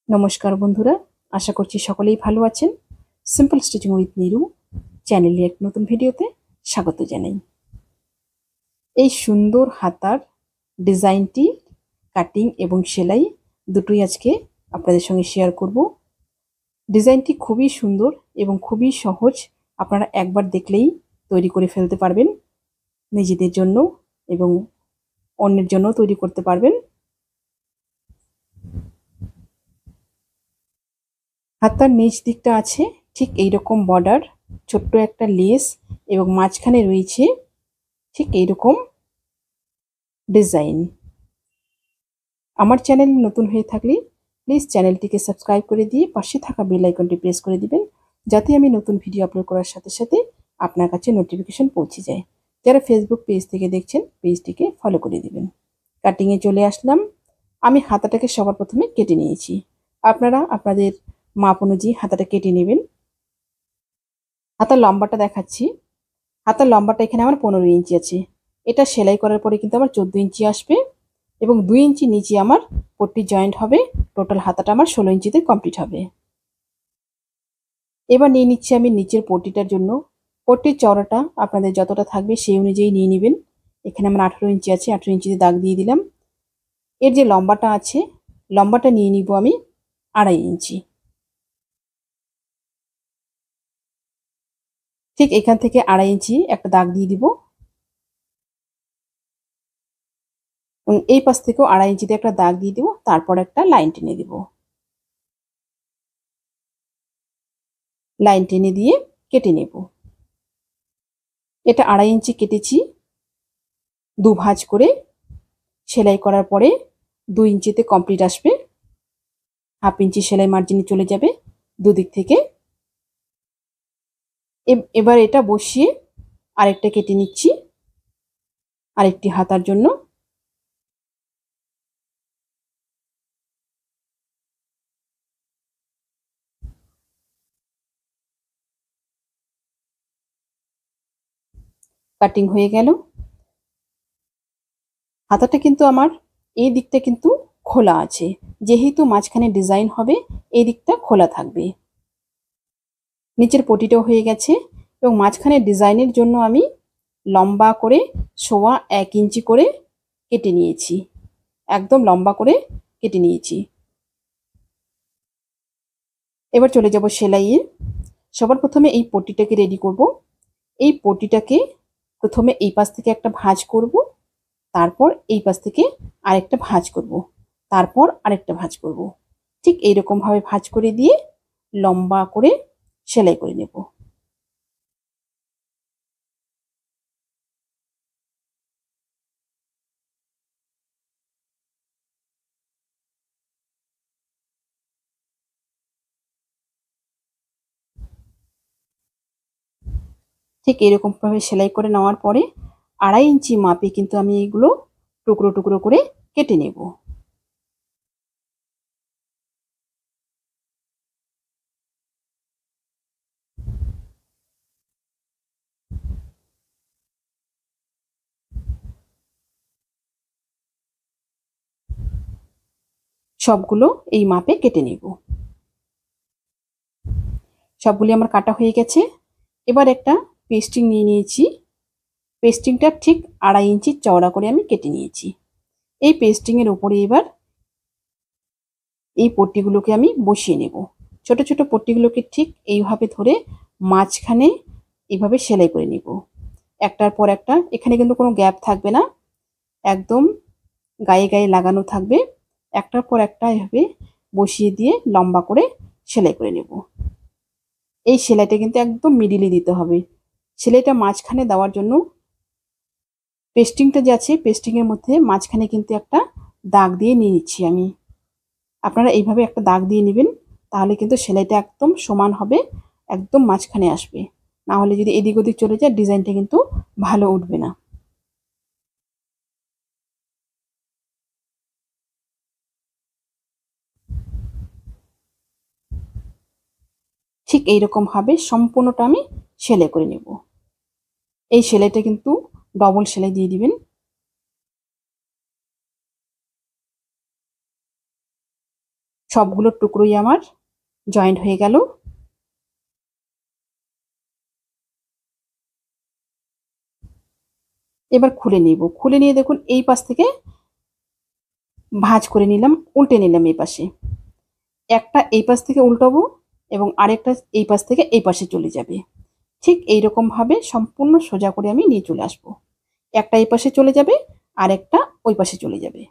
নমস্কার বন্ধুরা, আশা করছি সকলেই ভালো আছেন। সিম্পল স্টিচিং উইথ নিরু চ্যানেলে এক নতুন ভিডিওতে স্বাগত জানাই। এই সুন্দর হাতার ডিজাইনটি কাটিং এবং সেলাই দুটোই আজকে আপনাদের সঙ্গে শেয়ার করব। ডিজাইনটি খুবই সুন্দর এবং খুবই সহজ, আপনারা একবার দেখলেই তৈরি করে ফেলতে পারবেন। নিজেদের জন্য এবং অন্যের জন্য তৈরি করতে পারবেন। হাতার নিচ দিকটা আছে ঠিক এইরকম বর্ডার, ছোট্ট একটা লেস এবং মাঝখানে রয়েছে ঠিক এইরকম ডিজাইন। আমার চ্যানেল নতুন হয়ে থাকলে প্লিজ চ্যানেলটিকে সাবস্ক্রাইব করে দিয়ে পাশে থাকা বেল আইকনটি প্রেস করে দিবেন, যাতে আমি নতুন ভিডিও আপলোড করার সাথে সাথে আপনার কাছে নোটিফিকেশন পৌঁছে যায়। যারা ফেসবুক পেজ থেকে দেখছেন পেজটিকে ফলো করে দিবেন। কাটিংয়ে চলে আসলাম। আমি হাতাটাকে সবার প্রথমে কেটে নিয়েছি। আপনারা আপনাদের মাপ অনুযায়ী হাতাটা কেটে নেবেন। হাতার লম্বাটা দেখাচ্ছি। হাতার লম্বাটা এখানে আমার 15 ইঞ্চি আছে। এটা সেলাই করার পরে কিন্তু আমার 14 ইঞ্চি আসবে এবং 2 ইঞ্চি নিচে আমার পট্টি জয়েন্ট হবে। টোটাল হাতাটা আমার 16 ইঞ্চিতে কমপ্লিট হবে। এবার নিয়ে নিচ্ছি আমি নিচের পট্টিটার জন্য। পট্টির চওড়াটা আপনাদের যতটা থাকবে সেই অনুযায়ী নিয়ে নেবেন। এখানে আমার 18 ইঞ্চি আছে, 18 ইঞ্চিতে দাগ দিয়ে দিলাম। এর যে লম্বাটা আছে, লম্বাটা নিয়ে নিব আমি 2.5 ইঞ্চি। ঠিক এখান থেকে 2.5 ইঞ্চি একটা দাগ দিয়ে দিব এবং এই পাশ থেকেও 2.5 ইঞ্চিতে একটা দাগ দিয়ে দিব, তারপর একটা লাইন টেনে দিব। লাইন টেনে দিয়ে কেটে নেব। এটা 2.5 ইঞ্চি কেটেছি। দু ভাঁজ করে সেলাই করার পরে 2 ইঞ্চিতে কমপ্লিট আসবে। হাফ ইঞ্চি সেলাই মার্জিনে চলে যাবে দুদিক থেকে। এবার এটা বসিয়ে আরেকটা কেটে নিচ্ছি আরেকটি হাতার জন্য। কাটিং হয়ে গেল। হাতাটা কিন্তু আমার এই দিকটা কিন্তু খোলা আছে, যেহেতু মাঝখানে ডিজাইন হবে এই দিকটা খোলা থাকবে। নিচের পটিটাও হয়ে গেছে এবং মাঝখানে ডিজাইনের জন্য আমি লম্বা করে 1.25 ইঞ্চি করে কেটে নিয়েছি। একদম লম্বা করে কেটে নিয়েছি। এবার চলে যাব সেলাইয়ে। সবার প্রথমে এই পটিটাকে রেডি করব। এই পটিটাকে প্রথমে এই পাশ থেকে একটা ভাঁজ করব, তারপর এই পাশ থেকে আরেকটা ভাঁজ করব, তারপর আরেকটা ভাঁজ করব। ঠিক এইরকম ভাবে ভাঁজ করে দিয়ে লম্বা করে সেলাই করে নেব। ঠিক এরকম ভাবে সেলাই করে নেওয়ার পরে 2.5 ইঞ্চি মাপে কিন্তু আমি এগুলো টুকরো টুকরো করে কেটে নেব। সবগুলো এই মাপে কেটে নেব। সবগুলি আমার কাটা হয়ে গেছে। এবার একটা পেস্টিং নিয়ে নিয়েছি। পেস্টিংটা ঠিক 2.5 ইঞ্চি চওড়া করে আমি কেটে নিয়েছি। এই পেস্টিংয়ের উপরে এবার এই পট্টিগুলোকে আমি বসিয়ে নেব। ছোট ছোট পট্টিগুলোকে ঠিক এইভাবে ধরে মাঝখানে এইভাবে সেলাই করে নেব, একটার পর একটা। এখানে কিন্তু কোনো গ্যাপ থাকবে না, একদম গায়ে গায়ে লাগানো থাকবে। একটার পর একটা এভাবে বসিয়ে দিয়ে লম্বা করে সেলাই করে নেব। এই সেলাইটা কিন্তু একদম মিডিলে দিতে হবে। সেলাইটা মাঝখানে দেওয়ার জন্য পেস্টিংটা যে আছে, পেস্টিংয়ের মধ্যে মাঝখানে কিন্তু একটা দাগ দিয়ে নিয়ে নিচ্ছি আমি। আপনারা এইভাবে একটা দাগ দিয়ে নেবেন, তাহলে কিন্তু সেলাইটা একদম সমান হবে, একদম মাঝখানে আসবে। না হলে যদি এদিক ওদিক চলে যায় ডিজাইনটা কিন্তু ভালো উঠবে না। ঠিক এইরকম ভাবে সম্পূর্ণটা আমি সেলাই করে নেব। এই সেলাইটা কিন্তু ডবল সেলাই দিয়ে দিবেন। সবগুলো টুকরোই আমার জয়েন্ট হয়ে গেল। এবার খুলে নিব। খুলে নিয়ে দেখুন এই পাশ থেকে ভাঁজ করে নিলাম, উল্টে নিলাম এই পাশে। একটা এই পাশ থেকে উল্টাবো এবং আরেকটা এই পাশ থেকে এই পাশে চলে যাবে। ঠিক এইরকম ভাবে সম্পূর্ণ সোজা করে আমি নিয়ে চলে আসব। একটা এই পাশে চলে যাবে আর একটা ওই পাশে চলে যাবে।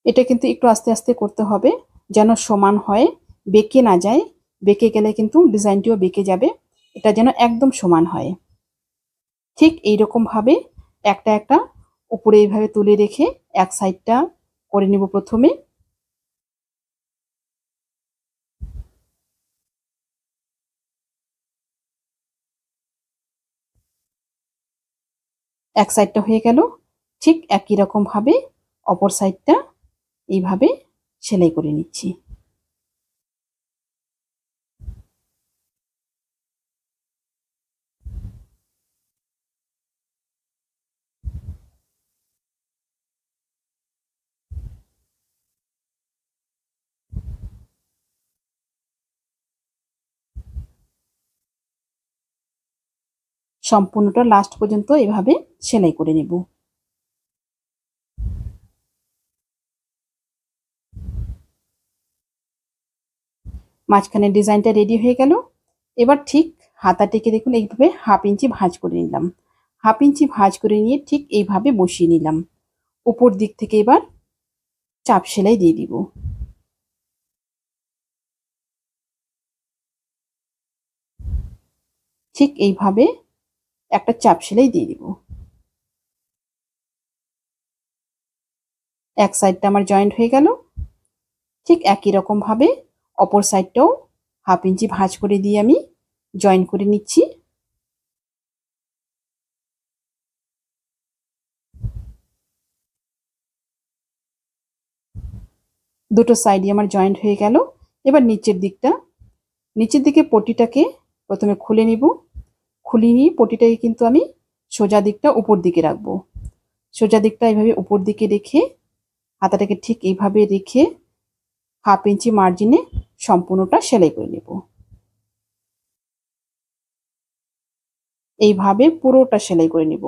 এটা কিন্তু একটু আস্তে আস্তে করতে হবে যেন সমান হয়, বেঁকে না যায়। বেঁকে গেলে কিন্তু ডিজাইনটিও বেঁকে যাবে। এটা যেন একদম সমান হয়। ঠিক এইরকম ভাবে একটা একটা উপরে এইভাবে তুলে রেখে এক সাইডটা করে নিব প্রথমে। এক সাইডটা হয়ে গেল। ঠিক একই রকম ভাবে অপর সাইডটা এইভাবে সেলাই করে নিচ্ছি। সম্পূর্ণটা লাস্ট পর্যন্ত এভাবে সেলাই করে নেব। মাঝখানে ডিজাইনটা রেডি হয়ে গেল। এবার ঠিক হাতাটিকে দেখুন এইভাবে 1/2 ইঞ্চি ভাঁজ করে নিলাম। 1/2 ইঞ্চি ভাঁজ করে নিয়ে ঠিক এইভাবে বসিয়ে নিলাম। উপর দিক থেকে এবার চাপ সেলাই দিয়ে দিব। ঠিক এইভাবে একটা চাপ সেলাই দিয়ে দিব। এক সাইডটা আমার জয়েন্ট হয়ে গেল। ঠিক একই রকম ভাবে অপর সাইডটাও 1/2 ইঞ্চি ভাঁজ করে দিয়ে আমি জয়েন করে নিচ্ছি। দুটো সাইডই আমার জয়েন্ট হয়ে গেল। এবার নিচের দিকে পটিটাকে প্রথমে খুলে নিব। খুলে নিয়ে পটিটাকে কিন্তু আমি সোজা দিকটা উপর দিকে রাখবো। সোজা দিকটা এইভাবে উপর দিকে রেখে হাতাটাকে ঠিক এইভাবে রেখে 1/2 ইঞ্চি মার্জিনে সম্পূর্ণটা সেলাই করে নেব। এইভাবে পুরোটা সেলাই করে নেব।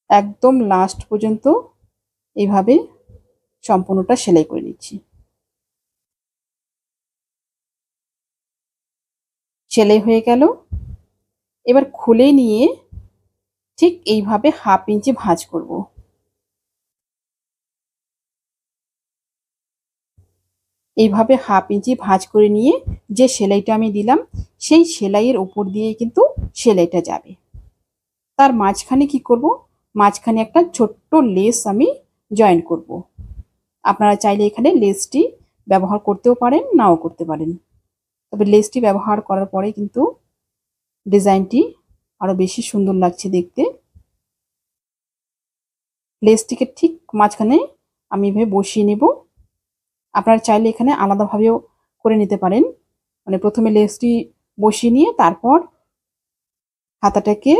একদম লাস্ট পর্যন্ত এইভাবে সম্পূর্ণটা সেলাই করে নিচ্ছি। সেলাই হয়ে গেল। এবার খুলে নিয়ে ঠিক এইভাবে 1/2 ইঞ্চি ভাঁজ করব। এইভাবে 1/2 ইঞ্চি ভাঁজ করে নিয়ে যে সেলাইটা আমি দিলাম সেই সেলাইয়ের উপর দিয়ে কিন্তু সেলাইটা যাবে। তার মাঝখানে কি করব, মাঝখানে একটা ছোট্ট লেস আমি জয়েন করব। আপনারা চাইলে এখানে লেসটি ব্যবহার করতেও পারেন, নাও করতে পারেন। তবে লেসটি ব্যবহার করার পরে কিন্তু ডিজাইনটি আরো বেশি সুন্দর লাগছে দেখতে। লেসটিকে ঠিক মাঝখানে আমি এভাবে বসিয়ে নেব। আপনারা চাইলে এখানে আলাদাভাবেও করে নিতে পারেন, মানে প্রথমে লেসটি বসিয়ে নিয়ে তারপর হাতাটাকে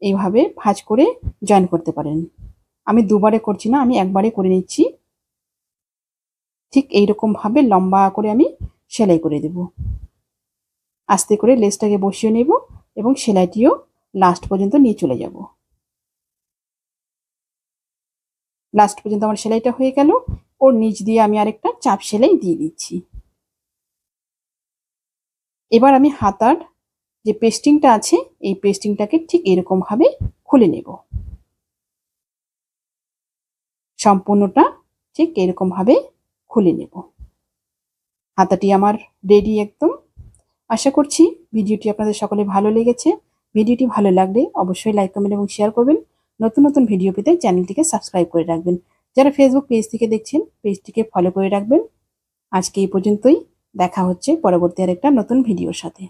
এইভাবে ভাঁজ করে জয়েন করতে পারেন। আমি দুবারে করছি না, আমি একবারে করে নিচ্ছি। ঠিক এইরকম ভাবে লম্বা করে আমি সেলাই করে দেব। আস্তে করে লেসটাকে বসিয়ে নেব এবং সেলাইটিও লাস্ট পর্যন্ত নিয়ে চলে যাব। লাস্ট পর্যন্ত আমার সেলাইটা হয়ে গেল। ওর নিচ দিয়ে আমি আরেকটা চাপ সেলাই দিয়ে দিচ্ছি। এবার আমি হাতার যে পেস্টিংটা আছে এই পেস্টিংটাকে ঠিক এরকম ভাবে খুলে নেব। সম্পূর্ণটা ঠিক এরকম ভাবে খুলে নেব। হাতাটি আমার রেডি একদম। আশা করছি ভিডিওটি আপনাদের সকলে ভালো লেগেছে। ভিডিওটি ভালো লাগলে অবশ্যই লাইক, কমেন্ট এবং শেয়ার করবেন। নতুন নতুন ভিডিও পেতে চ্যানেলটিকে সাবস্ক্রাইব করে রাখবেন। যারা ফেসবুক পেজ থেকে দেখছেন পেজটিকে ফলো করে রাখবেন। আজকে এই পর্যন্তই। দেখা হচ্ছে পরবর্তী আরেকটা নতুন ভিডিওর সাথে।